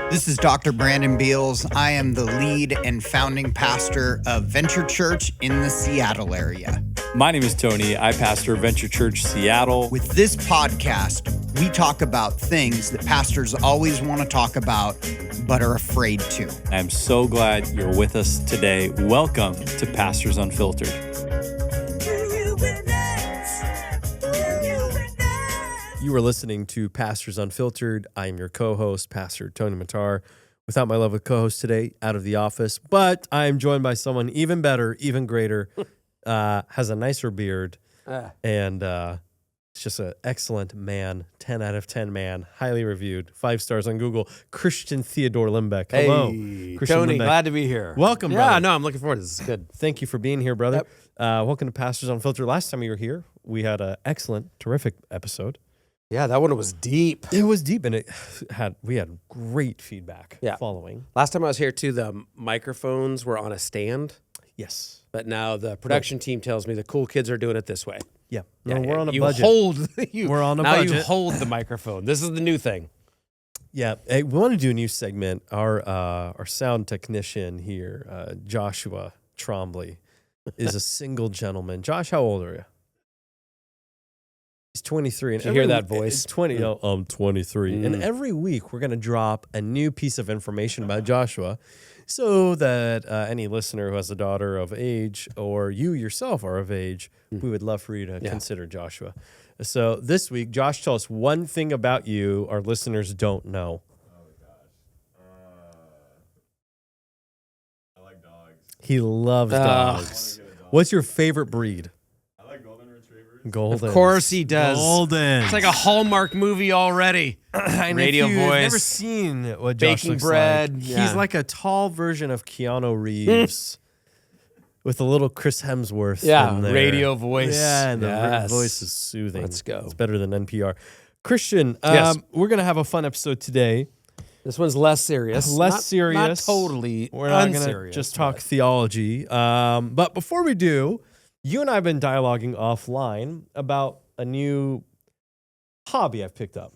This is Dr. Brandon Beals. I am the lead and founding pastor of Venture Church in the Seattle area. My name is Tony. I pastor Venture Church Seattle. With this podcast, we talk about things that pastors always want to talk about, but are afraid to. I'm so glad you're with us today. Welcome to Pastors Unfiltered. You are listening to Pastors Unfiltered. I am your co-host, Pastor Tony Matar. Without my lovely co-host today, out of the office, but I am joined by someone even better, even greater, has a nicer beard, and it's just an excellent man, 10 out of 10 man, highly reviewed, 5 stars on Google, Christian Theodore Lembeck. Hello, hey, Christian Tony, Lembeck. glad to be here. Welcome, brother. Yeah, no, I'm looking forward to this. This is good. Thank you for being here, brother. Welcome to Pastors Unfiltered. Last time you were here, we had an excellent, terrific episode. Yeah, that one was deep. It was deep, and we had great feedback following. Last time I was here, too, the microphones were on a stand. Yes. But now the production team tells me the cool kids are doing it this way. Yeah. No, we're on a you budget. We're on a now budget. You hold the microphone. This is the new thing. Yeah. Hey, we want to do a new segment. Our sound technician here, Joshua Trombley, is a single gentleman. Josh, how old are you? He's 23. And Did you hear that voice? 20. No, I'm 23. And every week we're going to drop a new piece of information about Joshua so that any listener who has a daughter of age or you yourself are of age, we would love for you to consider Joshua. So this week, Josh, tell us one thing about you our listeners don't know. Oh, gosh. I like dogs. He loves dogs. What's your favorite breed? I like golden retrievers. Golden. Of course he does. Golden. It's like a Hallmark movie already. Radio if you've voice. Never seen what Josh Baking looks bread. like. Yeah. He's like a tall version of Keanu Reeves with a little Chris Hemsworth. in there. radio voice. Yeah, and the voice is soothing. Let's go. It's better than NPR. Christian, Yes. we're going to have a fun episode today. This one's less serious. Less serious. Not totally We're not going to unserious. just talk theology. But before we do, you and I have been dialoguing offline about a new hobby I've picked up.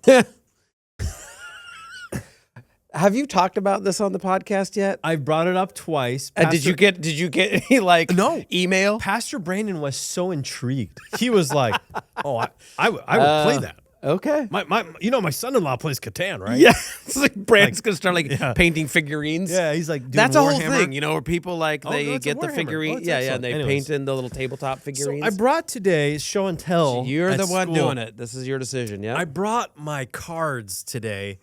Have you talked about this on the podcast yet? I've brought it up twice. Did you get any No. email? Pastor Brandon was so intrigued. He was like, "Oh, I would play that." Okay. My son-in-law plays Catan, right? Yeah, it's like Brandon's gonna start painting figurines. Yeah, he's like, doing that's a whole Warhammer. thing, where people no, they it's a get the Warhammer. figurine, it's and excellent. they Anyways. paint in the little tabletop So figurines. I brought today's show and tell. You're at the one school. doing it. This is your decision. Yeah. I brought my cards today.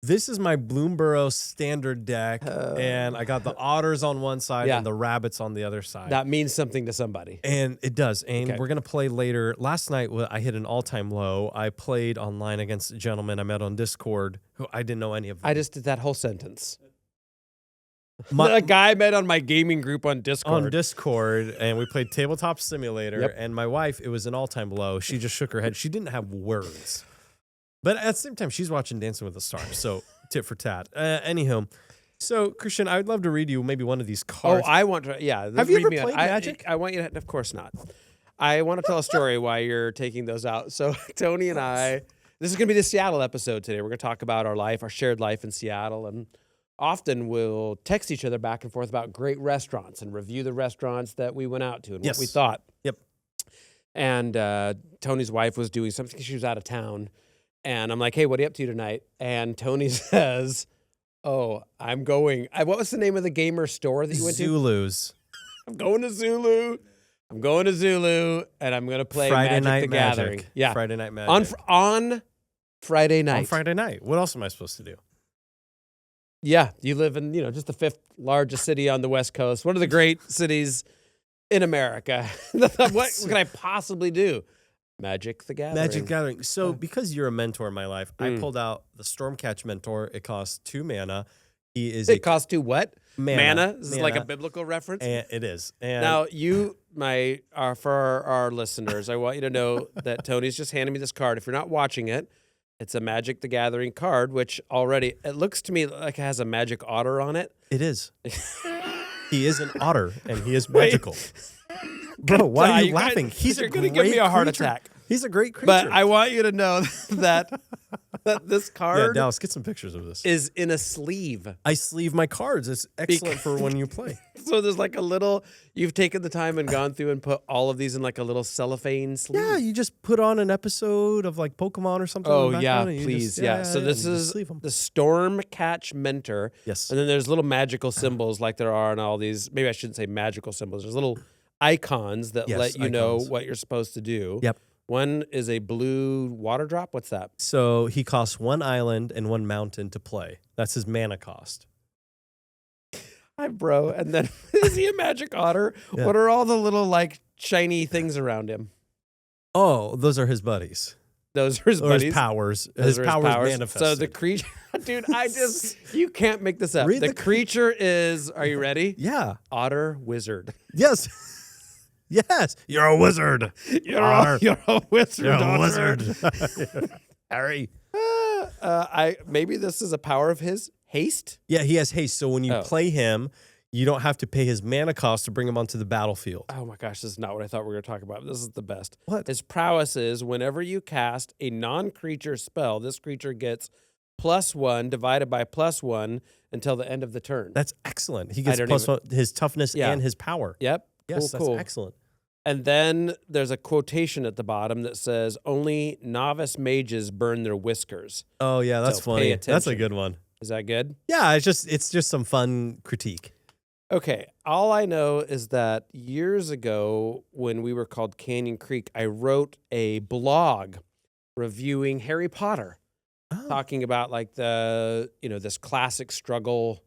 This is my Bloomborough standard deck, and I got the otters on one side and the rabbits on the other side. That means something to somebody. And it does. And Okay. we're going to play later. Last night, I hit an all-time low. I played online against a gentleman I met on Discord who I didn't know any of them. I just did that whole sentence. A guy I met on my gaming group on Discord. On Discord, and we played Tabletop Simulator, Yep. and my wife, it was an all-time low. She just shook her head. She didn't have words. But at the same time, she's watching Dancing with the Stars, so tit for tat. Anywho, so, Christian, I would love to read you maybe one of these cards. Oh, I want to. Yeah. Have you read ever me played on. Magic? I want you to. Of course not. I want to tell a story why you're taking those out. So Tony and I. This is going to be the Seattle episode today. We're going to talk about our life, our shared life in Seattle, and often we'll text each other back and forth about great restaurants and review the restaurants that we went out to and what we thought. Yep. And Tony's wife was doing something. She was out of town. And I'm like, hey, what are you up to tonight? And Tony says, oh, I'm going. What was the name of the gamer store that you went to? Zulus. I'm going to Zulu. And I'm going to play Friday Magic Night the Magic. Gathering. Yeah. Friday Night Magic. On Friday night. On Friday night. What else am I supposed to do? Yeah. You live in, just the 5th largest city on the West Coast. One of the great cities in America. What can I possibly do? Magic the Gathering. Magic Gathering. So, because you're a mentor in my life, I pulled out the Stormcatch Mentor. It costs 2 mana. He is It costs 2 what? mana. This is like a biblical reference? And it is. And Now, for our listeners, I want you to know that Tony's just handed me this card. If you're not watching it, it's a Magic the Gathering card, which already, it looks to me like it has a magic otter on it. it is. He is an otter, and he is magical. Bro, why are you laughing? He's you're a going to great give me a heart creature. attack. He's a great creature. But I want you to know that This Yeah, card Dallas, get some pictures of this. is in a sleeve. I sleeve my cards. It's excellent for when you play. So there's like a little, you've taken the time and gone through and put all of these in like a little cellophane sleeve. Yeah, you just put on an episode of like Pokemon or something. Oh, in the yeah, background and you please. just- Yeah. So and this you just is sleeve 'em. the Storm Catch Mentor. Yes. And then there's little magical symbols like there are in all these. Maybe I shouldn't say magical symbols. There's little icons that Yes, let you know icons. what you're supposed to do. Yep. One is a blue water drop. What's that? So he costs 1 island and 1 mountain to play. That's his mana cost. Hi, bro. And then is he a magic otter? Yeah. What are all the little like shiny things around him? Oh, those are his buddies. Those are his Or buddies. his powers. Those His are powers manifested. So the creature, dude, you can't make this up. Read The the- creature is, are you ready? Yeah. Otter wizard. Yes. Yes. You're a wizard. You're Otter. you're a wizard. You're a Otter. wizard. Harry. Maybe this is a power of his. Haste? Yeah, he has haste. So when you Oh. play him, you don't have to pay his mana cost to bring him onto the battlefield. Oh my gosh, this is not what I thought we were going to talk about. This is the best. What? His prowess is whenever you cast a non-creature spell, this creature gets +1 divided by +1 until the end of the turn. That's excellent. He gets don't plus even- 1, his toughness Yeah. and his power. Yep. Yes, cool, that's cool. excellent. And then there's a quotation at the bottom that says, only novice mages burn their whiskers. Oh yeah, that's So pay funny. That's a attention. good one. Is that good? Yeah, it's just some fun critique. Okay. All I know is that years ago, when we were called Canyon Creek, I wrote a blog reviewing Harry Potter, Oh. talking about like this classic struggle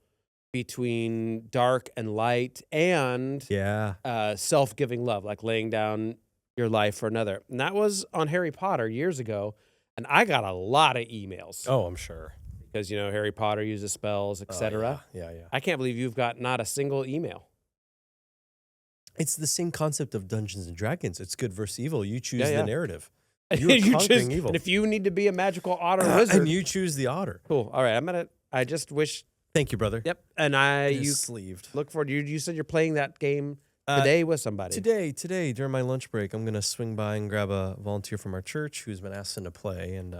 between dark and light and Yeah. self-giving love, like laying down your life for another. And that was on Harry Potter years ago. And I got a lot of emails Oh, I'm sure. because, Harry Potter uses spells, etc. Oh, yeah. I can't believe you've got not a single email. It's the same concept of Dungeons and Dragons. It's good versus evil. You choose Yeah, yeah. the narrative. And You are conquering evil. And if you need to be a magical otter wizard, And you choose the otter. cool. All right, I just wish. Thank you, brother. Yep. And It you is sleeved. look forward. You said you're playing that game today with somebody. Today, during my lunch break, I'm going to swing by and grab a volunteer from our church who's been asked to play. And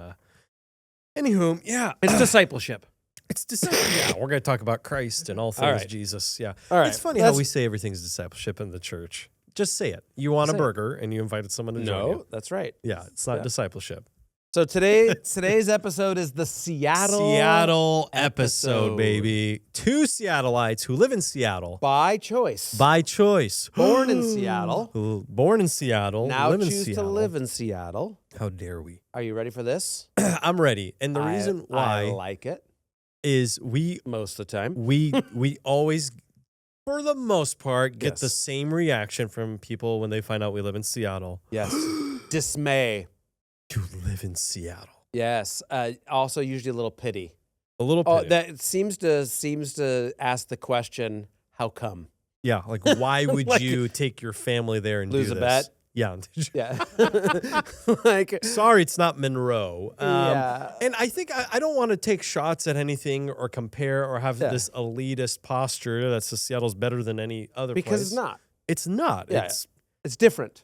anywho, yeah. It's discipleship. It's discipleship. Yeah, we're going to talk about Christ and all things right. Jesus. Yeah. All right. It's funny how we say everything's discipleship in the church. Just say it. You want a Say it. burger and you invited someone to join No, you. that's right. Yeah, it's not Yeah. discipleship. So today's episode is the Seattle episode, baby. 2 Seattleites who live in Seattle by choice. by choice. Born in Seattle. Who born in Seattle, Now live in choose to Seattle. live in Seattle. How dare we? Are you ready for this? I'm ready. And the reason I why like it is we most of the time. we always, for the most part, get Yes. the same reaction from people when they find out we live in Seattle. Yes. Dismay. You live in Seattle. Yes. Also, usually a little pity. A little Oh, pity. that seems to ask the question, how come? Yeah, like why would Like- you take your family there and Lose do a this? bet? Yeah. Yeah. Like, Sorry, it's not Monroe. yeah. And I think I don't want to take shots at anything or compare or have Yeah. this elitist posture that says Seattle's better than any other Because place. it's not. It's not. Yeah. It's It's different.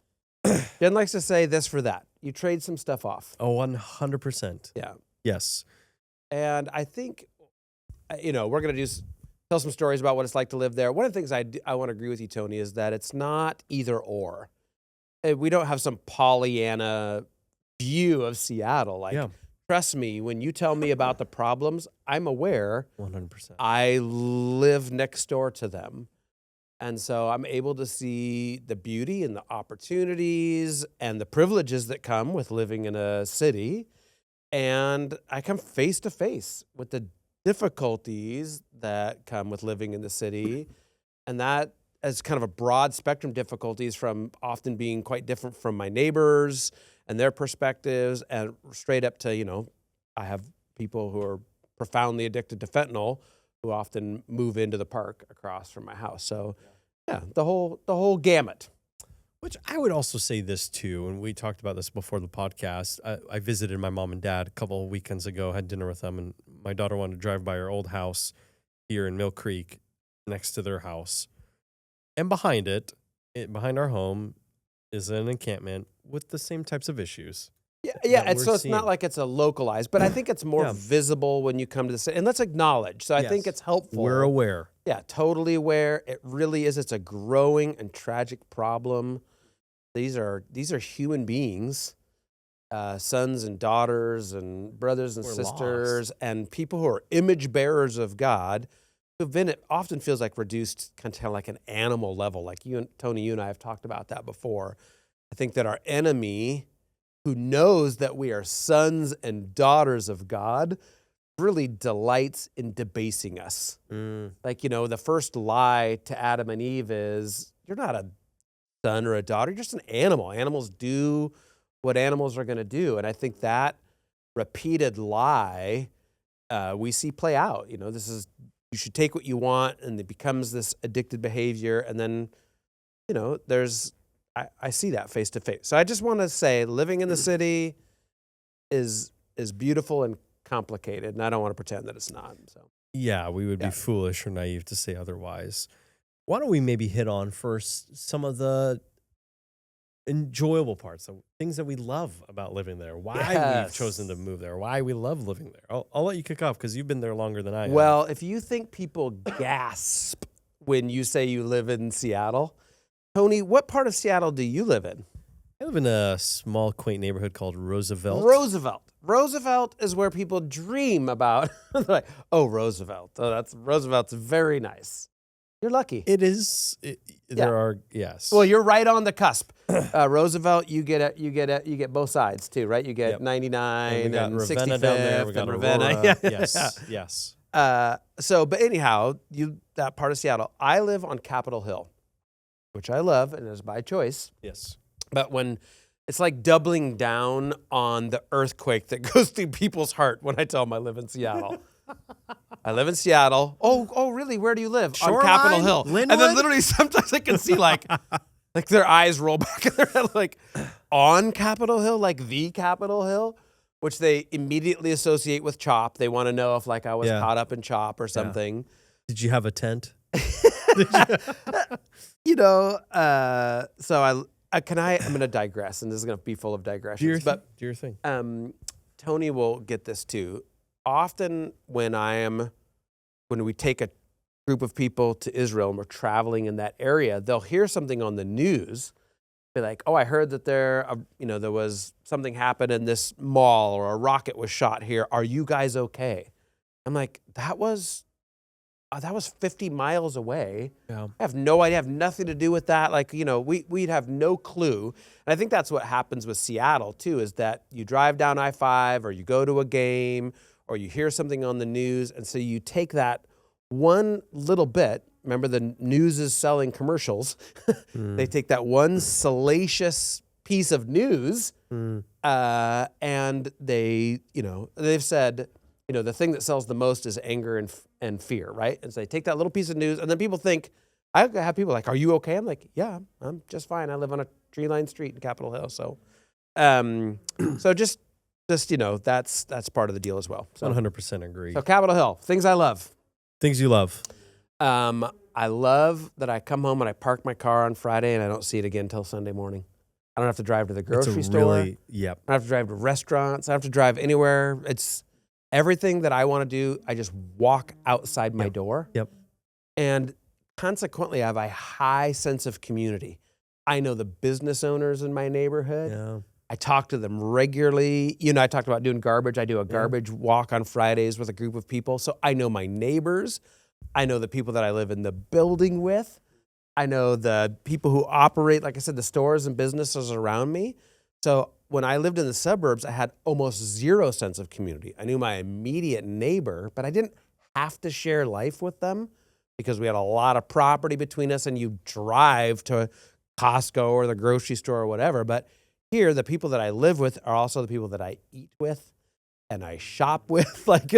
Jen likes to say this for that. You trade some stuff off. 100%. Yeah. Yes. And I think, we're going to tell some stories about what it's like to live there. One of the things I want to agree with you, Tony, is that it's not either or. We don't have some Pollyanna view of Seattle. Like, Yeah. trust me, when you tell me about the problems, I'm aware. 100%. I live next door to them. And so I'm able to see the beauty and the opportunities and the privileges that come with living in a city. And I come face to face with the difficulties that come with living in the city. And that is kind of a broad spectrum difficulties, from often being quite different from my neighbors and their perspectives, and straight up to, I have people who are profoundly addicted to fentanyl who often move into the park across from my house. So yeah, the whole gamut. Which I would also say this too, and we talked about this before the podcast. I visited my mom and dad a couple of weekends ago, had dinner with them, and my daughter wanted to drive by our old house here in Mill Creek next to their house. And behind behind our home, is an encampment with the same types of issues. Yeah, that and we're so it's seeing. not like it's a localized, but I think it's more Yeah. visible when you come to the city. And let's acknowledge. So I think Yes. it's helpful. We're aware. Yeah, totally aware. It really is. It's a growing and tragic problem. These are human beings, sons and daughters and brothers and We're sisters, and people who are image bearers of God, who've been, it often feels like reduced kind of like an animal level. Like you and Tony, you and I have talked about that before. I think that our enemy, who knows that we are sons and daughters of God, really delights in debasing us. Like, the first lie to Adam and Eve is, you're not a son or a daughter, you're just an animal. Animals do what animals are going to do. And I think that repeated lie we see play out. This is, you should take what you want, and it becomes this addicted behavior. And then, I see that face to face. So I just want to say, living in the city is beautiful and complicated, and I don't want to pretend that it's not. So Yeah, we would be foolish or naive to say otherwise. Why don't we maybe hit on first some of the enjoyable parts, the things that we love about living there, why we've chosen to move there, why we love living there. I'll let you kick off because you've been there longer than I have. Well, if you think people gasp when you say you live in Seattle, Tony, what part of Seattle do you live in? I live in a small, quaint neighborhood called Roosevelt. Roosevelt is where people dream about. They're like, oh, Roosevelt. Oh, Roosevelt's very nice. You're lucky. It is. There are, yes. Well, you're right on the cusp. Roosevelt, you get both sides too, right? You get 99 and we got and Ravenna 65th down there. We got and Ravenna. Aurora. Yeah. Yes. But anyhow, that part of Seattle. I live on Capitol Hill, which I love, and is by choice. Yes. But when it's like doubling down on the earthquake that goes through people's heart when I tell them I live in Seattle. I live in Seattle. Oh, really? Where do you live? Shoreline? On Capitol Hill. Linwood? And then literally sometimes I can see like their eyes roll back in their head, like on Capitol Hill, like the Capitol Hill, which they immediately associate with CHOP. They want to know if like I was caught up in CHOP or something. Did you have a tent? So I'm going to digress, and this is going to be full of digressions. Do your thing. Tony will get this too. Often when we take a group of people to Israel and we're traveling in that area, they'll hear something on the news, be like, "Oh, I heard that there was something happened in this mall, or a rocket was shot here. Are you guys okay?" I'm like, that was 50 miles away. Yeah. I have no idea. I have nothing to do with that. Like, we'd have no clue. And I think that's what happens with Seattle too, is that you drive down I-5 or you go to a game or you hear something on the news. And so you take that one little bit. Remember, the news is selling commercials. They take that one salacious piece of news and they've said, the thing that sells the most is anger and fear, right? And so they take that little piece of news, and then people think, I have people like, "Are you okay?" I'm like, "Yeah, I'm just fine. I live on a tree-lined street in Capitol Hill." So, so just that's part of the deal as well. So 100% agree. So Capitol Hill, things I love. Things you love. I love that I come home and I park my car on Friday and I don't see it again until Sunday morning. I don't have to drive to the grocery store. I don't have to drive to restaurants. I don't have to drive anywhere. It's everything that I want to do. I just walk outside my door. Yep. And consequently, I have a high sense of community. I know the business owners in my neighborhood. Yeah. I talk to them regularly. I talked about doing garbage. I do a garbage walk on Fridays with a group of people. So I know my neighbors. I know the people that I live in the building with. I know the people who operate, like I said, the stores and businesses around me. So when I lived in the suburbs, I had almost zero sense of community. I knew my immediate neighbor, but I didn't have to share life with them because we had a lot of property between us, and you drive to Costco or the grocery store or whatever. But here, the people that I live with are also the people that I eat with and I shop with. Like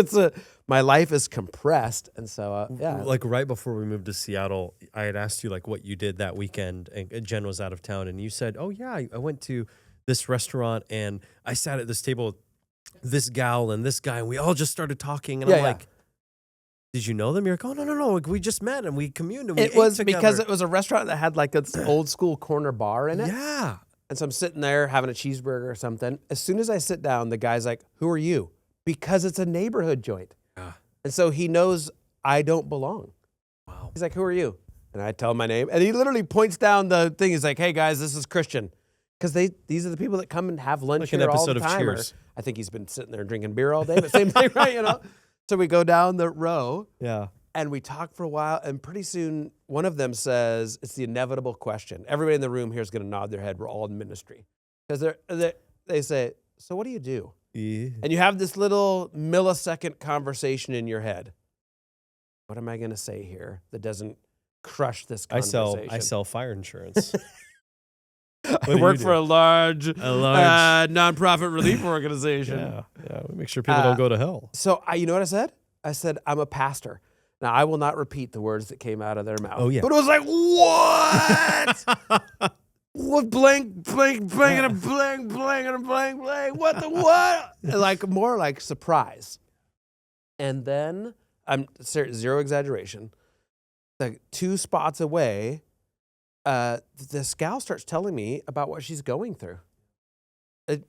my life is compressed. And so, Like right before we moved to Seattle, I had asked you like what you did that weekend, and Jen was out of town, and you said, "Oh yeah, I went to this restaurant and I sat at this table with this gal and this guy, and we all just started talking." And I'm like, "Did you know them?" You're like, "Oh no, like, we just met and we communed and we ate was together." Because it was a restaurant that had like its old school corner bar in it. Yeah. And so I'm sitting there having a cheeseburger or something. As soon as I sit down, the guy's like, "Who are you?" Because it's a neighborhood joint. Yeah. And so he knows I don't belong. Wow. He's like, "Who are you?" And I tell him my name. And he literally points down the thing. He's like, "Hey, guys, this is Christian." Because these are the people that come and have lunch Like an here all episode the of time. Or Cheers. I think he's been sitting there drinking beer all day, but same thing, right? You know? So we go down the row. Yeah. And we talk for a while, and pretty soon one of them says, it's the inevitable question. Everybody in the room here is going to nod their head. We're all in ministry. Because they say, "So what do you do?" Yeah. And you have this little millisecond conversation in your head. What am I going to say here that doesn't crush this I conversation? sell fire insurance. I work for a large large- nonprofit relief organization. Yeah. We make sure people don't go to hell. So you know what I said? I said, "I'm a pastor." Now, I will not repeat the words that came out of their mouth. Oh, yeah. But it was like, what? What blank, and a blank, and a blank. What the what? Like, more like surprise. And then, I'm zero exaggeration, like 2 spots away, this gal starts telling me about what she's going through.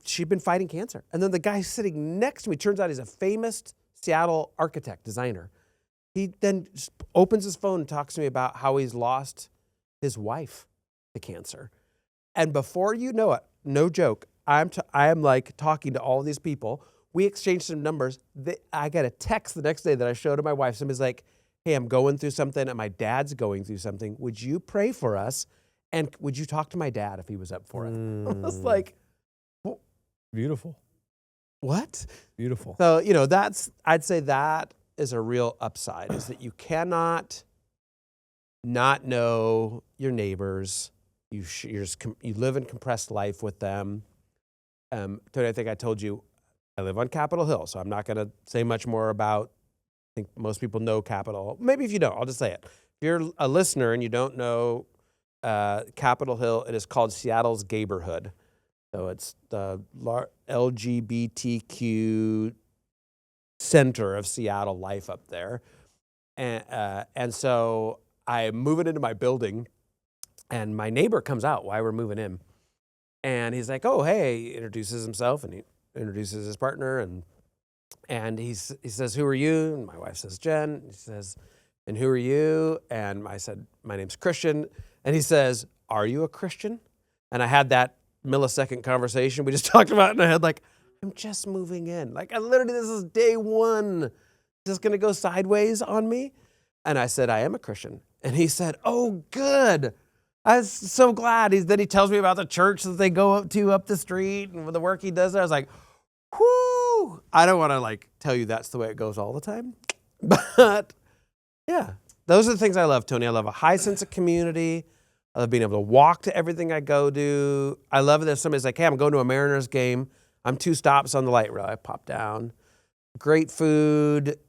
She'd been fighting cancer. And then the guy sitting next to me, turns out he's a famous Seattle architect, designer. He then opens his phone and talks to me about how he's lost his wife to cancer. And before you know it, no joke, I am like talking to all these people. We exchanged some numbers. I got a text the next day that I showed to my wife. Somebody's like, "Hey, I'm going through something and my dad's going through something. Would you pray for us? And would you talk to my dad if he was up for it?" I was like, Beautiful. what? Beautiful. So, I'd say that is a real upside, is that you cannot not know your neighbors. You live in compressed life with them. Tony, I think I told you, I live on Capitol Hill, so I'm not going to say much more about, I think most people know Capitol. Maybe if you don't, I'll just say it. If you're a listener and you don't know Capitol Hill, it is called Seattle's Gayborhood. So it's the LGBTQ center of Seattle life up there. And so I'm moving into my building, and my neighbor comes out while we're moving in. And he's like, "Oh, hey," he introduces himself, and he introduces his partner, and he says, "Who are you?" And my wife says, "Jen." He says, "And who are you?" And I said, "My name's Christian." And he says, "Are you a Christian?" And I had that millisecond conversation we just talked about in my head, like, I'm just moving in. Like, this is day one. Is this going to go sideways on me? And I said, "I am a Christian." And he said, "Oh, good. I was so glad." Then he tells me about the church that they go up to up the street and the work he does there. I was like, whoo. I don't want to tell you that's the way it goes all the time. But yeah, those are the things I love, Tony. I love a high sense of community. I love being able to walk to everything I go to. I love it if somebody's like, "Hey, I'm going to a Mariners game. I'm 2 stops on the light rail." I pop down. Great food.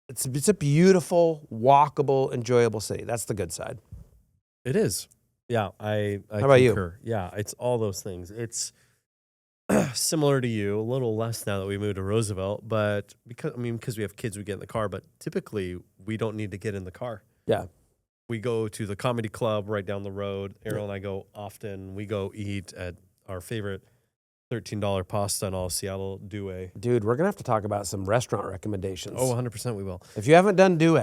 It's a beautiful, walkable, enjoyable city. That's the good side. It is. Yeah, I How about you? concur. Yeah, it's all those things. It's similar to you, a little less now that we moved to Roosevelt, but because we have kids, we get in the car, but typically we don't need to get in the car. Yeah. We go to the comedy club right down the road. Ariel and I go often. We go eat at our favorite $13 pasta in all Seattle, Due. Dude, we're going to have to talk about some restaurant recommendations. Oh, 100% we will. If you haven't done Due,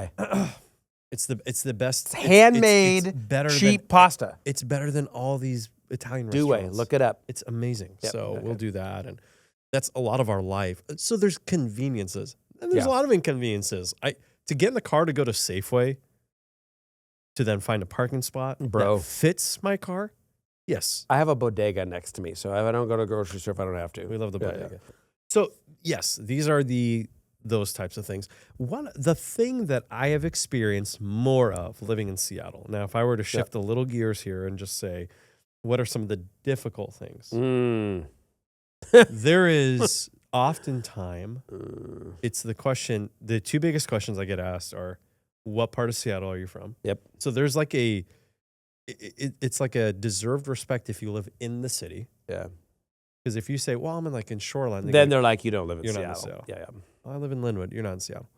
It's the best. it's handmade, it's better cheap pasta. It's better than all these Italian Due, restaurants. look it up. It's amazing. Yep. So Okay. we'll do that. And that's a lot of our life. So there's conveniences. And there's Yeah. a lot of inconveniences. To get in the car to go to Safeway, to then find a parking spot Bro. that fits my car. Yes. I have a bodega next to me, so I don't go to the grocery store if I don't have to. We love the Yeah, bodega. So yes, these are those types of things. The thing that I have experienced more of living in Seattle. Now, if I were to shift a little gears here and just say, what are some of the difficult things? There is oftentimes, it's the 2 biggest questions I get asked are, what part of Seattle are you from? Yep. So there's it's like a deserved respect if you live in the city. Yeah. Because if you say, well, I'm in Shoreline. Then they're like, you don't live in You're Seattle. not in Seattle. Yeah. Well, I live in Linwood. You're not in Seattle.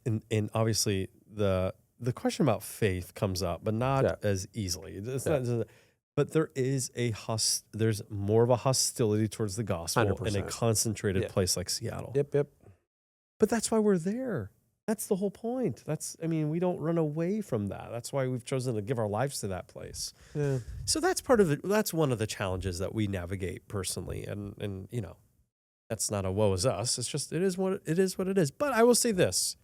And obviously the question about faith comes up, but not as easily. It's not, but But there is there's more of a hostility towards the gospel in a 100%. concentrated Yeah. place like Seattle. Yep. But that's why we're there. That's the whole point. We don't run away from that. That's why we've chosen to give our lives to that place. Yeah. So that's one of the challenges that we navigate personally. And you know, that's not a woe is us. It's just, it is what it is. But I will say this,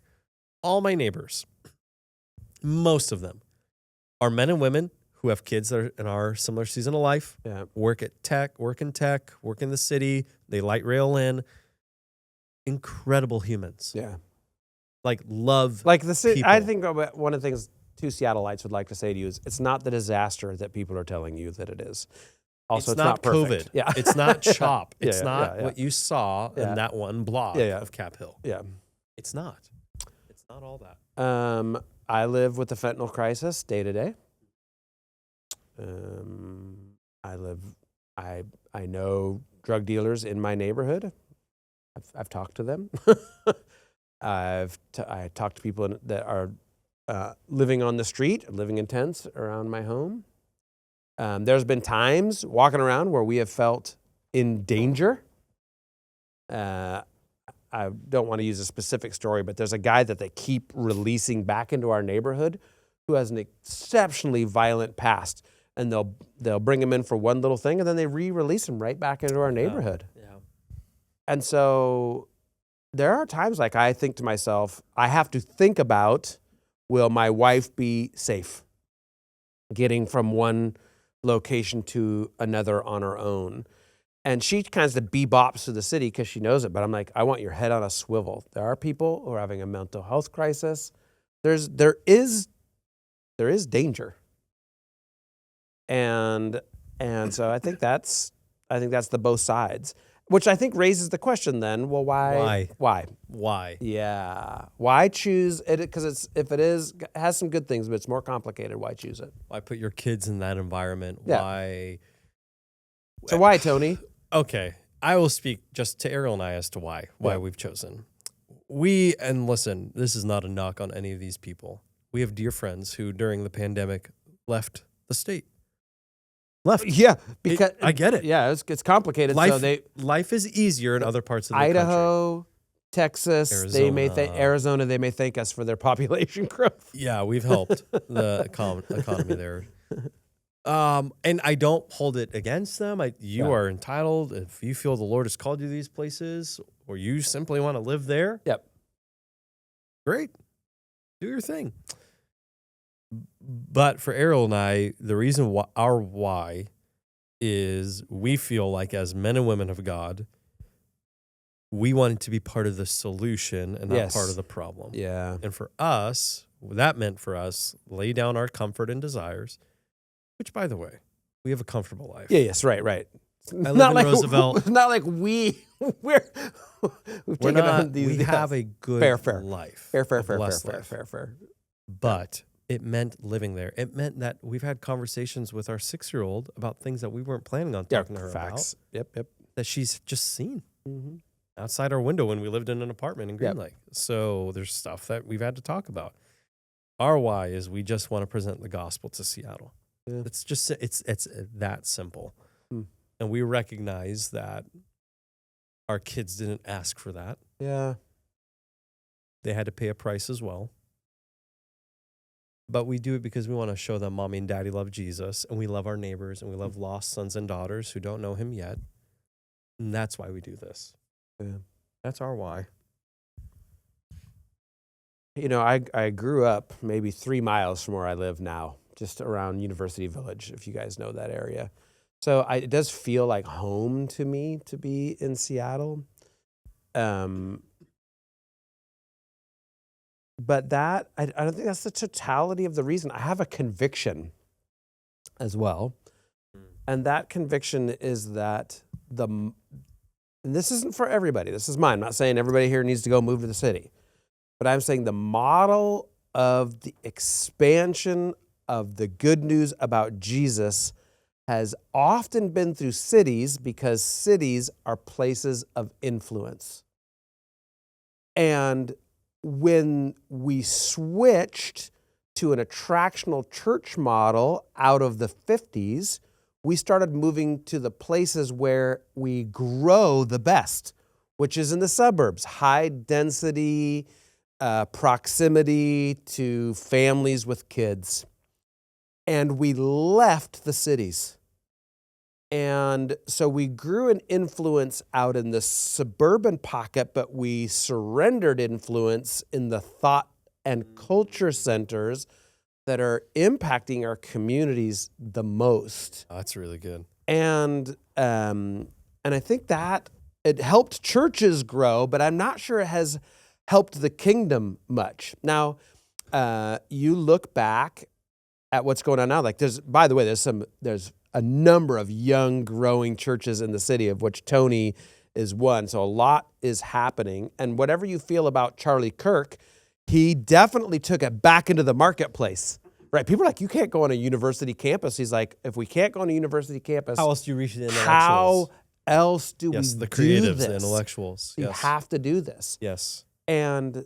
all my neighbors, most of them are men and women who have kids that are in our similar season of life, Yeah. work in tech, work in the city. They light rail in. Incredible humans. Yeah. Like love. Like the city, I people. think one of the things two Seattleites would like to say to you is it's not the disaster that people are telling you that it is. Also, it's not perfect. COVID. Yeah. It's not CHOP. Yeah, It's not yeah. what you saw Yeah. in that one blog Yeah. of Cap Hill. Yeah. It's not. It's not all that. I live with the fentanyl crisis day to day. I know drug dealers in my neighborhood. I've talked to them. I talked to people that are living on the street, living in tents around my home. There's been times walking around where we have felt in danger. I don't want to use a specific story, but there's a guy that they keep releasing back into our neighborhood who has an exceptionally violent past, and they'll bring him in for one little thing, and then they re-release him right back into our neighborhood. Yeah. And so there are times like I think to myself, I have to think about, will my wife be safe getting from one location to another on her own? And she kind of bebops to the city because she knows it. But I'm like, I want your head on a swivel. There are people who are having a mental health crisis. There is danger. And so I think that's the both sides, which I think raises the question then, well, why? Why? Yeah. Why choose it? Because it has some good things, but it's more complicated. Why choose it? Why put your kids in that environment? Yeah. Why? So why, Tony? Okay. I will speak just to Ariel and I as to why we've chosen. And listen, this is not a knock on any of these people. We have dear friends who during the pandemic left the state. Yeah, because I get it. Yeah, it's complicated. Life is easier in other parts of the Idaho, Texas, Arizona. Arizona, they may thank us for their population growth. Yeah, we've helped the economy there. And I don't hold it against them. You are entitled. If you feel the Lord has called you to these places, or you simply want to live there, Yep. Great. Do your thing. But for Ariel and I, the reason why our why is we feel like as men and women of God, we wanted to be part of the solution and not part of the problem. Yeah. And for us, that meant for us, lay down our comfort and desires, which, by the way, we have a comfortable life. Yeah, yes, right. I live in Roosevelt. It's not like we've taken on these. We have a good life. Fair. But it meant living there. It meant that we've had conversations with our 6-year-old about things that we weren't planning on talking to her facts. about. Yep. That she's just seen Mm-hmm. outside our window when we lived in an apartment in Green Lake. So there's stuff that we've had to talk about. Our why is we just want to present the gospel to Seattle. Yeah. It's just it's that simple. Hmm. And we recognize that our kids didn't ask for that. Yeah. They had to pay a price as well. But we do it because we want to show them mommy and daddy love Jesus, and we love our neighbors, and we love lost sons and daughters who don't know him yet. And that's why we do this. Yeah. That's our why. You know, I grew up maybe 3 miles from where I live now, just around University Village, if you guys know that area. So it does feel like home to me to be in Seattle. But that, I don't think that's the totality of the reason. I have a conviction as well. And that conviction is that and this isn't for everybody. This is mine. I'm not saying everybody here needs to go move to the city. But I'm saying the model of the expansion of the good news about Jesus has often been through cities because cities are places of influence. And when we switched to an attractional church model out of the 50s, we started moving to the places where we grow the best, which is in the suburbs, high density, proximity to families with kids. And we left the cities. And so we grew an influence out in the suburban pocket, but we surrendered influence in the thought and culture centers that are impacting our communities the most. Oh, that's really good. And I think that it helped churches grow, but I'm not sure it has helped the kingdom much. Now, you look back at what's going on now. Like by the way, there's a number of young growing churches in the city, of which Tony is one. So a lot is happening. And whatever you feel about Charlie Kirk, he definitely took it back into the marketplace. Right? People are like, you can't go on a university campus. He's like, if we can't go on a university campus, How else do you reach the intellectuals? how else do we the do creatives, this? the intellectuals. You Yes. have to do this. Yes. And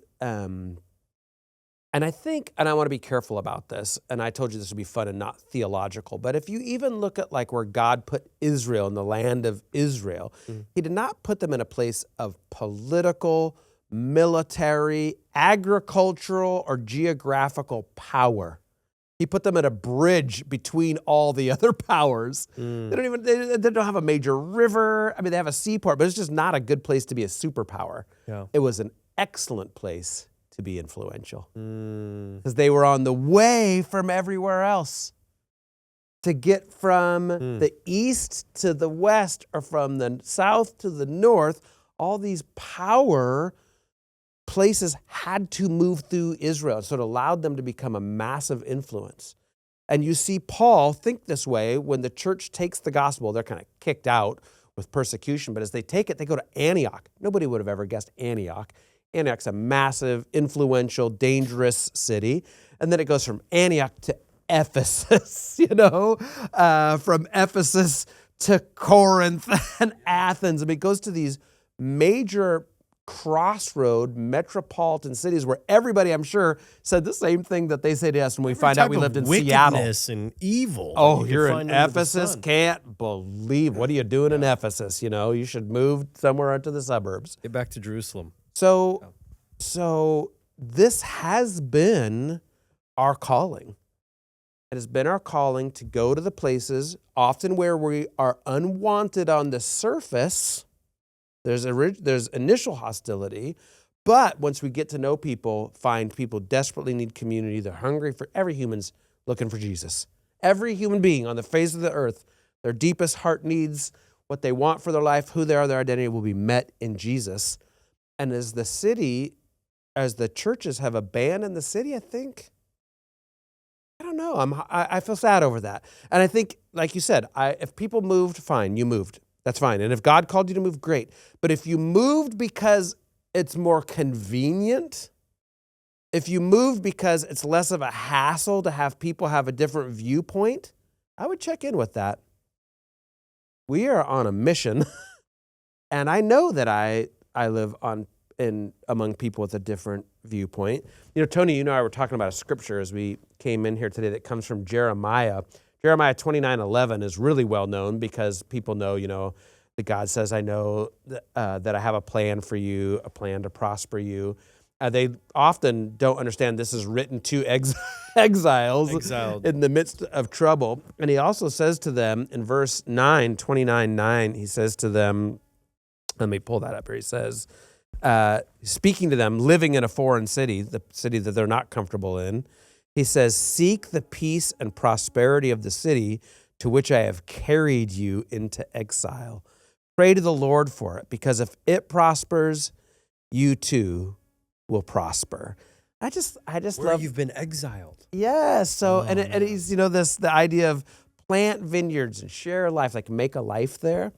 I think, and I want to be careful about this, and I told you this would be fun and not theological, but if you even look at like where God put Israel in the land of Israel, he did not put them in a place of political, military, agricultural, or geographical power. He put them at a bridge between all the other powers. They don't have a major river. I mean, they have a seaport, but it's just not a good place to be a superpower. Yeah. It was an excellent place to be influential because they were on the way from everywhere else. To get from the east to the west or from the south to the north, all these power places had to move through Israel. So it allowed them to become a massive influence. And you see Paul think this way when the church takes the gospel. They're kind of kicked out with persecution, but as they take it, they go to Antioch. Nobody would have ever guessed Antioch. Antioch's a massive, influential, dangerous city. And then it goes from Antioch to Ephesus, from Ephesus to Corinth and Athens. I mean, it goes to these major crossroad metropolitan cities where everybody, I'm sure, said the same thing that they say to us when we find out we lived in Seattle. Wickedness and evil. Oh, you you're can in find under the Ephesus? sun. Can't believe. What are you doing in Ephesus? You should move somewhere into the suburbs. Get back to Jerusalem. So this has been our calling. It has been our calling to go to the places, often where we are unwanted on the surface. There's initial hostility, but once we get to know people, find people desperately need community. They're hungry for, every human's looking for Jesus. Every human being on the face of the earth, their deepest heart needs, what they want for their life, who they are, their identity will be met in Jesus. And as the churches have abandoned the city, I think, I don't know. I feel sad over that. And I think, like you said, if people moved, fine, you moved. That's fine. And if God called you to move, great. But if you moved because it's more convenient, if you moved because it's less of a hassle to have people have a different viewpoint, I would check in with that. We are on a mission. And I know that I live among people with a different viewpoint. Tony, you and I were talking about a scripture as we came in here today that comes from Jeremiah. Jeremiah 29:11 is really well known because people know, that God says, I know that I have a plan for you, a plan to prosper you. They often don't understand this is written to exiles Exiled. in the midst of trouble. And he also says to them in verse 9, 29:9, he says to them, let me pull that up here. He says, speaking to them, living in a foreign city, the city that they're not comfortable in, he says, seek the peace and prosperity of the city to which I have carried you into exile. Pray to the Lord for it, because if it prospers, you too will prosper. I just Where love you've been exiled. Yes. So, and he's, the idea of plant vineyards and share life, like make a life there.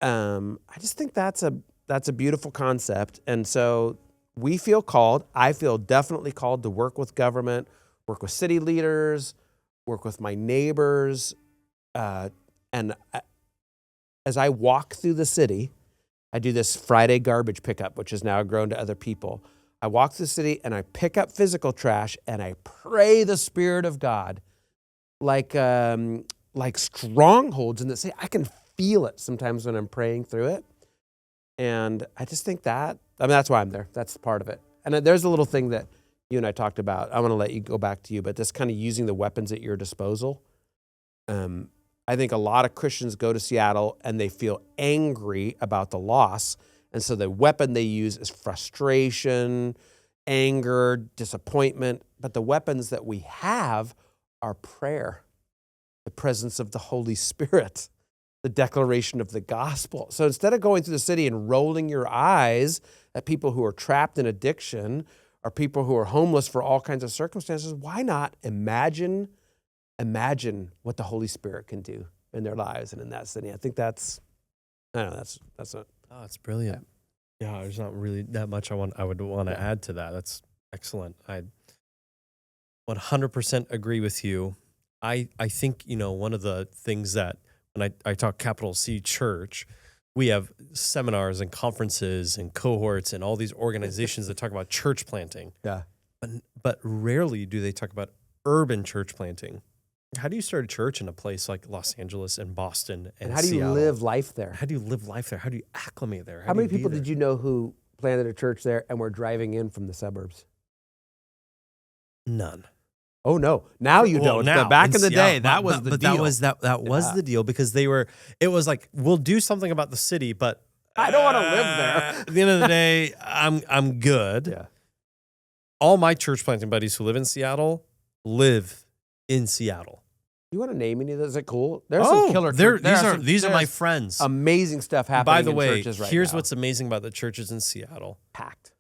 I just think that's a beautiful concept. And so we feel called, I feel definitely called to work with government, work with city leaders, work with my neighbors. And as I walk through the city, I do this Friday garbage pickup, which has now grown to other people. I walk through the city and I pick up physical trash and I pray the Spirit of God, like like strongholds in that say, I can feel it sometimes when I'm praying through it. And I just think that's why I'm there. That's part of it. And there's a little thing that you and I talked about. I want to let you go back to you, but this kind of using the weapons at your disposal. I think a lot of Christians go to Seattle and they feel angry about the loss. And so the weapon they use is frustration, anger, disappointment. But the weapons that we have are prayer, the presence of the Holy Spirit, the declaration of the gospel. So instead of going through the city and rolling your eyes at people who are trapped in addiction or people who are homeless for all kinds of circumstances, why not imagine what the Holy Spirit can do in their lives and in that city? I think that's it. Oh, it's brilliant. Yeah, there's not really that much I would want to add to that. That's excellent. I 100% agree with you. I think, one of the things that when I talk capital C church, we have seminars and conferences and cohorts and all these organizations that talk about church planting. Yeah. But rarely do they talk about urban church planting. How do you start a church in a place like Los Angeles and Boston and how do you Seattle? Live life there? How do you live life there? How do you acclimate there? How many people did you know who planted a church there and were driving in from the suburbs? None. Oh no! Now you don't. But back in the day, that was the deal. That was the deal because it was like, we'll do something about the city, but I don't want to live there. At the end of the day, I'm good. Yeah. All my church planting buddies who live in Seattle live in Seattle. You want to name any of those? Is it cool? There's some killer. These are my friends. Amazing stuff happening. By the in way, churches right here's now. what's amazing about the churches in Seattle. Packed.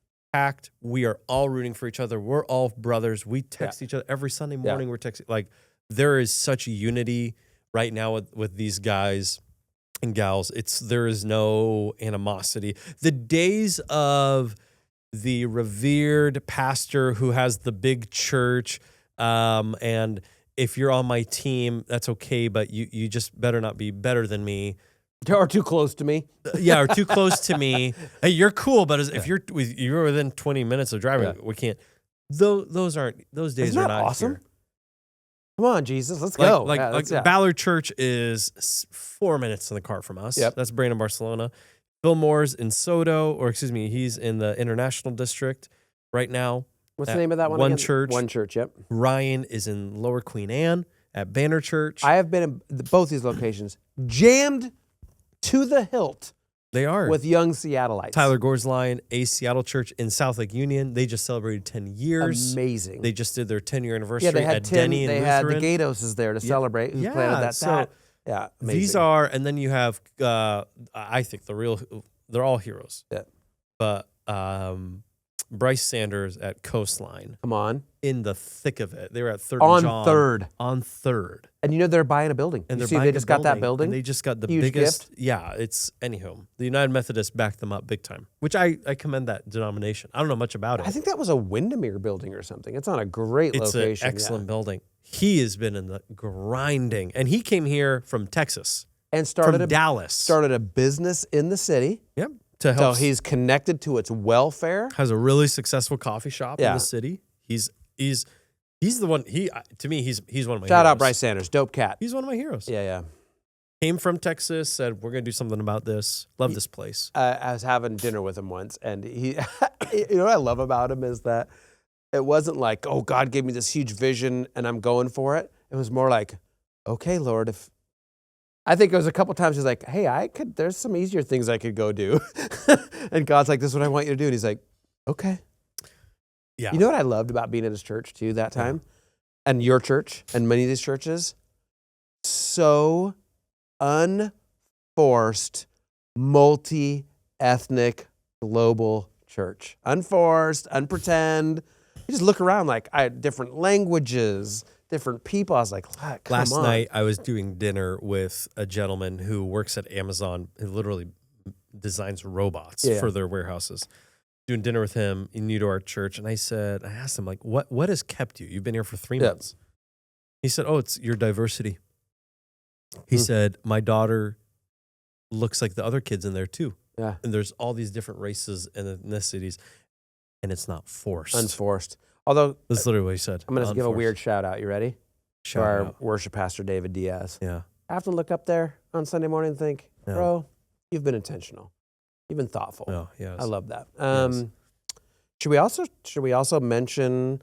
We are all rooting for each other. We're all brothers. We text each other every Sunday morning. We're texting. Like, there is such unity right now with these guys and gals. There is no animosity. The days of the revered pastor who has the big church, and if you're on my team, that's okay, but you just better not be better than me. Or too close to me. Yeah, or too close to me. Hey, you're cool, but if you're within 20 minutes of driving, we can't. Those days Isn't are that not awesome? here. Come on, Jesus, let's go. Like Ballard Church is 4 minutes in the car from us. Yep. That's Brandon, Barcelona. Bill Moore's in he's in the International District right now. What's the name of that one? One again? Church. One Church. Yep. Ryan is in Lower Queen Anne at Banner Church. I have been in both these locations, jammed to the hilt. They are with young Seattleites. Tyler Gore's line, a Seattle church in South Lake Union. They just celebrated 10 years. Amazing. They just did their 10-year anniversary they had at Denny and They Lutheran. had the Gatos there to celebrate. Who planted that? So yeah, amazing. These are, and then you have, I think they're all heroes. Yeah. But Bryce Sanders at Coastline. Come on. In the thick of it. They were at Third on and John. Third. On Third. And they're buying a building. And they just got that building. And they just got the Huge biggest. gift. Yeah, anywho. The United Methodists backed them up big time, which I commend that denomination. I don't know much about it. I think that was a Windermere building or something. It's on a great location. It's an excellent building. He has been in the grinding. And he came here from Texas. And started Dallas. Started a business in the city. Yep. To help. So he's connected to its welfare. Has a really successful coffee shop in the city. He's the one. To me, he's one of my heroes. Shout out Bryce Sanders, dope cat. He's one of my heroes. Yeah. Came from Texas, said we're gonna do something about this. Love this place. I was having dinner with him once, and he, you know what I love about him is that it wasn't like, oh, God gave me this huge vision and I'm going for it. It was more like, okay, Lord, I think it was a couple times he's like, hey, there's some easier things I could go do. And God's like, this is what I want you to do. And he's like, okay. Yeah. You know what I loved about being at his church too that time? And your church and many of these churches? So unforced, multi-ethnic, global church. Unforced, unpretend. You just look around like different languages, different people. I was like, come Last on. night, I was doing dinner with a gentleman who works at Amazon and literally designs robots for their warehouses. Doing dinner with him, new to our church, and I asked him, like, what has kept you? You've been here for 3 months. He said, oh, it's your diversity. He said, my daughter looks like the other kids in there too. Yeah. And there's all these different races and ethnicities, and it's not forced. Unforced. Although, That's literally what he said. I'm going to give a weird shout out. You ready? to our out. worship pastor, David Diaz. Yeah. I have to look up there on Sunday morning and think, Yeah. bro, you've been intentional. You've been thoughtful. Oh, yes. I love that. Yes. Should we also mention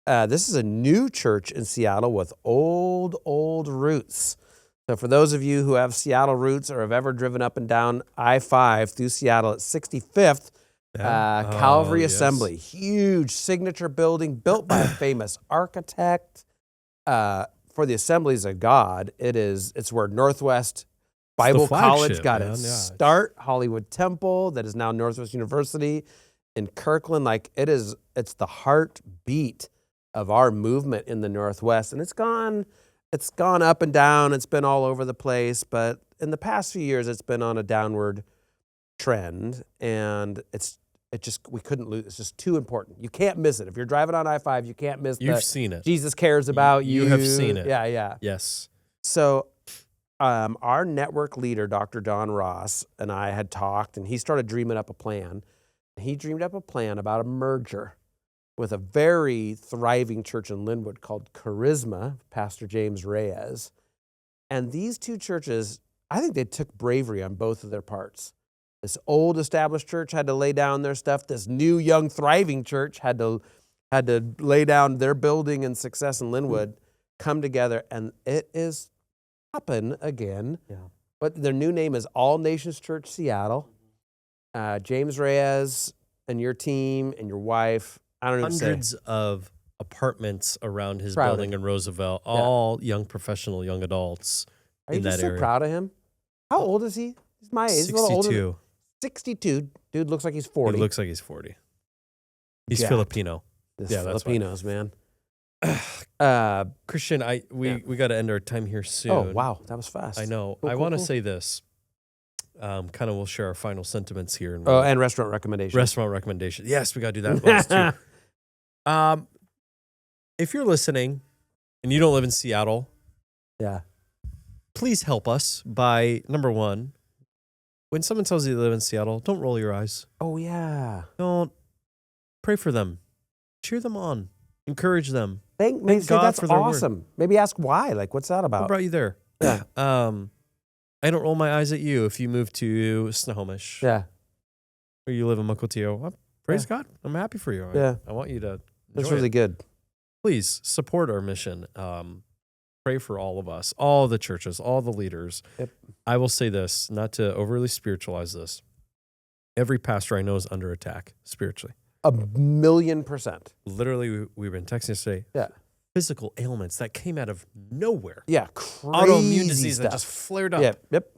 this is a new church in Seattle with old roots. So for those of you who have Seattle roots or have ever driven up and down I-5 through Seattle at 65th, Calvary yes. Assembly, huge signature building built by a famous architect for the Assemblies of God. It's where Northwest Bible College flagship, got man. its Yeah. start. Hollywood Temple, that is now Northwest University in Kirkland. It's the heartbeat of our movement in the Northwest, and it's gone up and down. It's been all over the place, but in the past few years, it's been on a downward trend, and we couldn't lose. It's just too important. You can't miss it. If you're driving on I-5, you can't miss You've seen it. Jesus cares about you. You have seen it. Yeah. Yes. So our network leader, Dr. Don Ross, and I had talked, and he started dreaming up a plan. He dreamed up a plan about a merger with a very thriving church in Linwood called Charisma, Pastor James Reyes. And these two churches, I think they took bravery on both of their parts. This old established church had to lay down their stuff. This new, young, thriving church had to lay down their building and success in Linwood, come together, and it is happen again. Yeah. But their new name is All Nations Church Seattle. James Reyes and your team and your wife, I don't know. Hundreds of apartments around his Proud of building him. in Roosevelt, all young professional, young adults Are you in just that so area. proud of him? How old is he? He's my age. He's a little older. 62. 62. Dude looks like he's 40. He looks like he's 40. He's Jacked. Filipino. This yeah, that's why. Filipinos, man. Christian, we got to end our time here soon. Oh, wow. That was fast. I know. Cool, I cool, want to cool. say this. Kind of we'll share our final sentiments here. And Oh, and restaurant recommendations. restaurant recommendation. Yes, we got to do that last too. If you're listening and you don't live in Seattle, Yeah. please help us by, number one, when someone tells you they live in Seattle, don't roll your eyes. Oh, yeah. Don't pray for them. Cheer them on. Encourage them. Maybe say God that's for their word. awesome. Maybe ask why. Like, what's that What about? brought you there? Yeah. I don't roll my eyes at you if you move to Snohomish Yeah. or you live in Mukilteo. Well, praise Yeah. God. I'm happy for you. Yeah. I want you to That's enjoy really it. good. Please support our mission. Pray for all of us, all the churches, all the leaders. Yep. I will say this, not to overly spiritualize this. Every pastor I know is under attack spiritually. 1,000,000%. Literally, we've been texting yesterday. Yeah. Physical ailments that came out of nowhere. Yeah. Crazy Autoimmune disease stuff. that just flared up. Yep.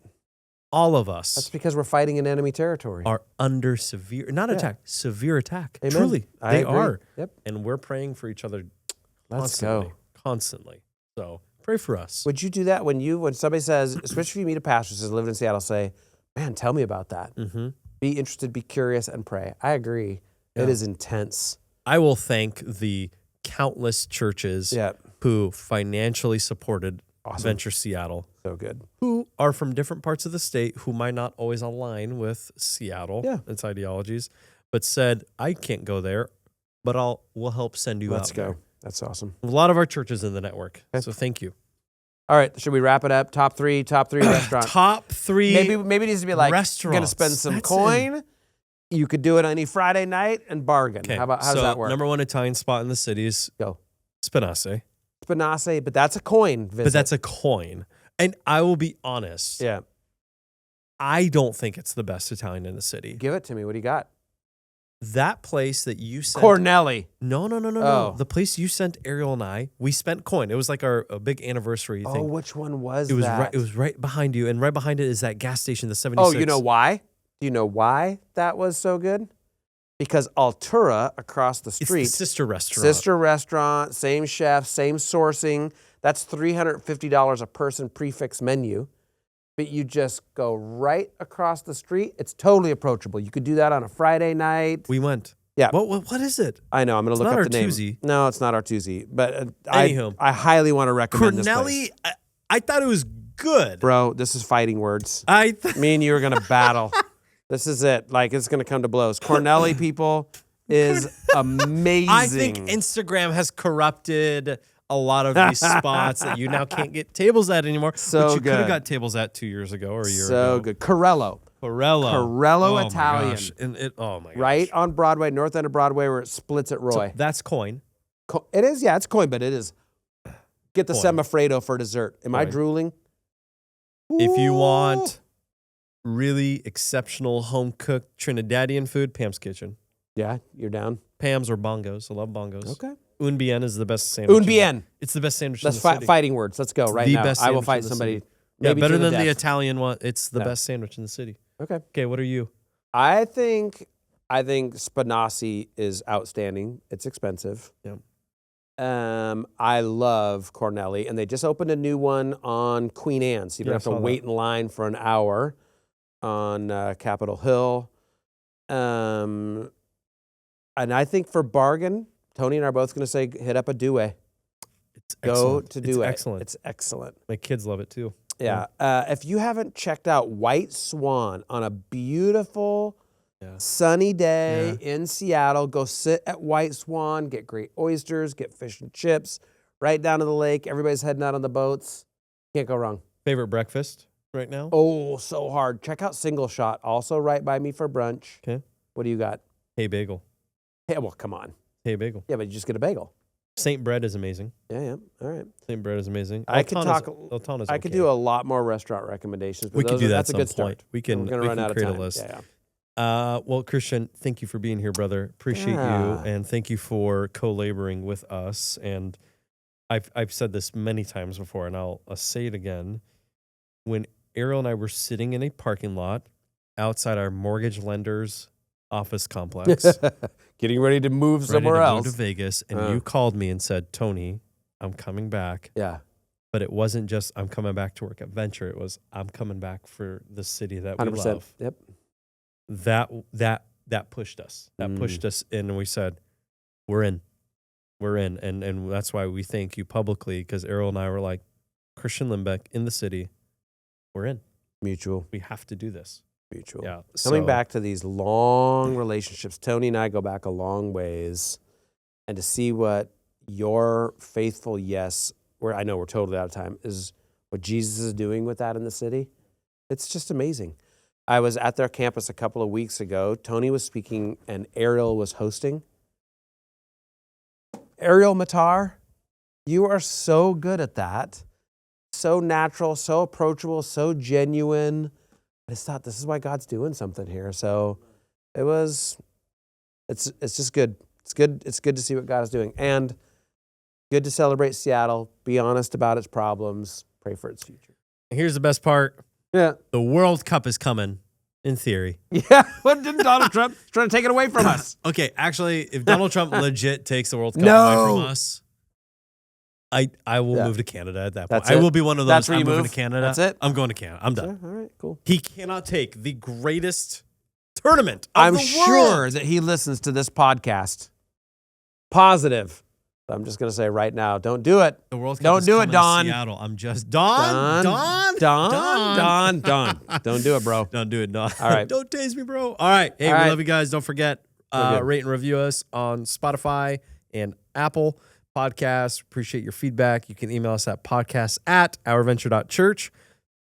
All of us That's because we're fighting in enemy territory. are under severe, not Yeah. attack, severe attack. Amen. Truly, I they agree. are. Yep. And we're praying for each other Let's constantly. go. Constantly. So pray for us. Would you do that when somebody says, especially if you meet a pastor who says, living in Seattle, say, man, tell me about that. Mm-hmm. Be interested, be curious, and pray. I agree. Yeah. It is intense. I will thank the countless churches Yeah. who financially supported Awesome. Venture Seattle, So good. who are from different parts of the state, who might not always align with Seattle Yeah. its ideologies, but said, I can't go there, but we'll help send you Let's out go. there. That's awesome. A lot of our churches in the network. Okay. So thank you. All right. Should we wrap it up? Top three restaurants. Top three. Maybe it needs to be like, you're going to restaurants. spend some That's coin. You could do it any Friday night and bargain. Okay. How does that work? Number one Italian spot in the city is Go. Spinace, Spinace, but that's a coin visit. but that's a coin. And I will be honest, Yeah. I don't think it's the best Italian in the city. Give it to me. What do you got? That place that you sent. Cornelli. No. Oh. The place you sent Ariel and I, we spent coin. It was like a big anniversary Oh, thing. which one was It was that? right. It was right behind you, and right behind it is that gas station, the 76. Oh, you know why? Do you know why that was so good? Because Altura across the It's street, the sister restaurant. same chef, same sourcing. That's $350 a person prefix menu. But you just go right across the street. It's totally approachable. You could do that on a Friday night. We went. Yeah. What is it? I know. I'm going to look not up the name. Artusi. No, it's not Artusi. But Anywho. I highly want to recommend this place. Cornelli. I thought it was good. Bro, this is fighting words. I Me and you are going to battle. This is it. Like, it's going to come to blows. Cornelli, people, is amazing. I think Instagram has corrupted a lot of these spots that you now can't get tables at anymore. So which you could have good. got tables at 2 years ago or a year So ago. good. Corello. Corello Italian. My gosh. And oh my gosh. Right on Broadway, north end of Broadway, where it splits at Roy. So that's coin. It is, yeah, it's coin, but it is. Get the Coin. semifredo for dessert. Am I Coin. drooling? If you Ooh. want really exceptional home cooked Trinidadian food, Pam's Kitchen. Yeah, you're down. Pam's or bongos. I love bongos. Okay. Un bien is the best sandwich. Un bien. It's the best sandwich That's in the city. fighting words. Let's go right the now. best I will sandwich fight in the somebody. city. Yeah, maybe better to the than the death. Italian one. It's the Yeah. best sandwich in the city. Okay. Okay, what are you? I think Spinaci is outstanding. It's expensive. Yep. I love Cornelli, and they just opened a new one on Queen Anne, so you don't Yeah, I have to saw wait that. in line for an hour on Capitol Hill. And I think for bargain, Tony and I are both going to say hit up a Douai. It's Go excellent. to It's Douai. excellent. It's excellent. My kids love it too. Yeah. If you haven't checked out White Swan on a beautiful Yeah. sunny day in Seattle, go sit at White Swan, get great oysters, get fish and chips, right down to the lake. Everybody's heading out on the boats. Can't go wrong. Favorite breakfast right now? Oh, so hard. Check out Single Shot, also right by me for brunch. Okay. What do you got? Hey Bagel. Hey, well, come on. Hey Bagel. Yeah, but you just get a bagel. Saint Bread is amazing. Yeah. All right. Saint Bread is amazing. I could talk. Altana's I could okay. do a lot more restaurant recommendations. But We could do that That's at a good some start. point. We can, We're gonna we run can out of create time. a list. Yeah. Well, Christian, thank you for being here, brother. Appreciate Yeah. you, and thank you for co-laboring with us. And I've said this many times before, and I'll say it again. When Ariel and I were sitting in a parking lot outside our mortgage lender's office complex, Getting ready to move ready somewhere to else. move to Vegas, and you called me and said, "Tony, I'm coming back." Yeah. But it wasn't just I'm coming back to work at Venture. It was I'm coming back for the city that we 100%. love. Yep. That pushed us. That pushed us in, and we said, we're in, and that's why we thank you publicly, because Errol and I were like, Christian Lembeck in the city, we're in. Mutual. We have to do this. Mutual. Yeah. Coming back to these long relationships, Tony and I go back a long ways, and to see what your faithful yes, where I know we're totally out of time, is what Jesus is doing with that in the city. It's just amazing. I was at their campus a couple of weeks ago. Tony was speaking and Ariel was hosting. Ariel Matar, you are so good at that. So natural, so approachable, so genuine. I just thought this is why God's doing something here. So it's just good. It's good to see what God is doing. And good to celebrate Seattle, be honest about its problems, pray for its future. Here's the best part. Yeah. The World Cup is coming, in theory. Yeah. What didn't Donald Trump trying to take it away from us? Okay, actually, if Donald Trump legit takes the World Cup No. away from us, I will Yeah. move to Canada at that point. That's I it? will be one of That's those. where I'm you moving move? to Canada. That's it? I'm going to Canada. I'm done. Yeah, all right, cool. He cannot take the greatest tournament of I'm the sure world. that he listens to this podcast. Positive. But I'm just going to say right now, don't do it. The World Cup Don't is do it, coming to Don. Seattle. I'm just Don. Don't do it, bro. Don't do it, Don. All right. Don't tase me, bro. All right. Hey, All we right. love you guys. Don't forget, good. rate and review us on Spotify and Apple Podcasts. Appreciate your feedback. You can email us at podcast@ourventure.church.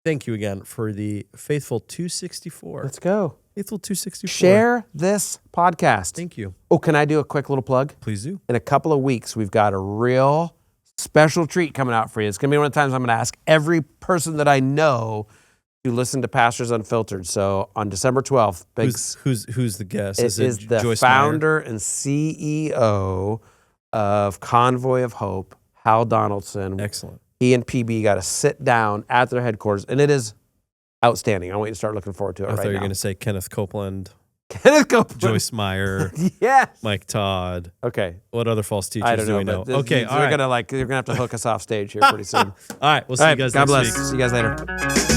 Thank you again for the faithful 264. Let's go. Faithful 264. Share this podcast. Thank you. Oh, can I do a quick little plug? Please do. In a couple of weeks, we've got a real special treat coming out for you. It's going to be one of the times I'm going to ask every person that I know to listen to Pastors Unfiltered. So on December 12th, Who's the guest? it is the Joyce Meyer? founder and CEO of Convoy of Hope, Hal Donaldson. Excellent. He and PB got to sit down at their headquarters, and it is outstanding. I want you to start looking forward to it I thought right you were now. going to say Kenneth Copeland, Kenneth Copeland. Joyce Meyer, Yes. Mike Todd. Okay. What other false teachers I don't do know. we know? But Okay, all they're right. you're gonna have to hook us off stage here pretty soon. All right, we'll see All you right, guys God next bless. week. See you guys later.